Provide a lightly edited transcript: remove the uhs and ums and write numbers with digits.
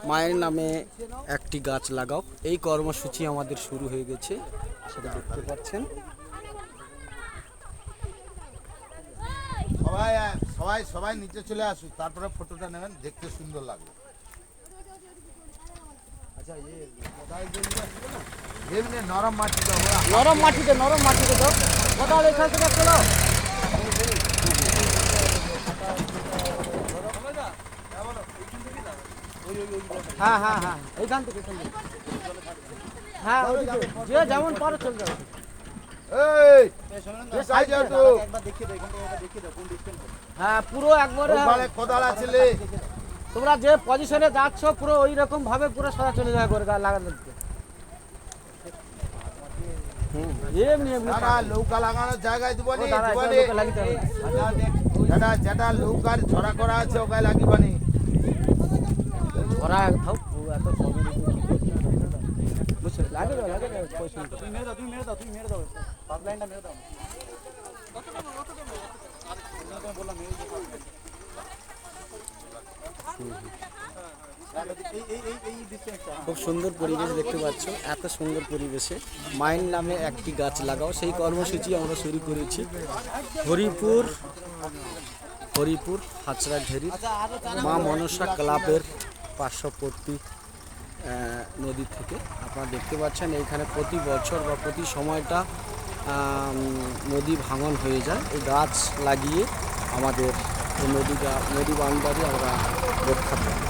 মায়ের নামে একটি গাছ লাগাও, এই কর্মসূচি আমাদের শুরু হয়ে গেছে, সেটা দেখতে পাচ্ছেন। সবাই সবাই সবাই নিচে চলে আসুন, তারপরে ফটোটা নেবেন, দেখতে সুন্দর লাগবে। আচ্ছা এমনি নরম মাটি দাও, নরম মাটিতে দাও, কোথাও এখান থেকে চলো। হ্যাঁ হ্যাঁ হ্যাঁ, এইখান থেকে হ্যাঁ, যে যেমন পারো চলে যাবে। হ্যাঁ পুরো একবারে কোদাল আছে, তোমরা যে পজিশনে যাচ্ছ পুরো ওই রকম ভাবে পুরো সারা চলে যাবে করে লাগাতে। লৌকা লাগানোর জায়গায় দিবনি, যেটা লৌকার ছড়া করা আছে ওখানে লাগিবানি। ওরা থাও এত সবের বুঝছো, লাগে পয়সা তুমি মেরে দাও পাঁচ লাইনটা মেরে দাও। খুব সুন্দর পরিবেশ দেখতে পাচ্ছ, এত সুন্দর পরিবেশে মায়ের নামে একটি গাছ লাগাও সেই কর্মসূচি আমরা শুরু করেছি হরিপুর হাচরা ঘেরি মা মনসা ক্লাবের পার্শ্ববর্তী নদী থেকে। আপনারা দেখতে পাচ্ছেন এইখানে প্রতি বছর বা প্রতি সময়টা নদী ভাঙন হয়ে যায়, এই গাছ লাগিয়ে আমাদের নদী বাউন্ডারি আমরা রক্ষা করি।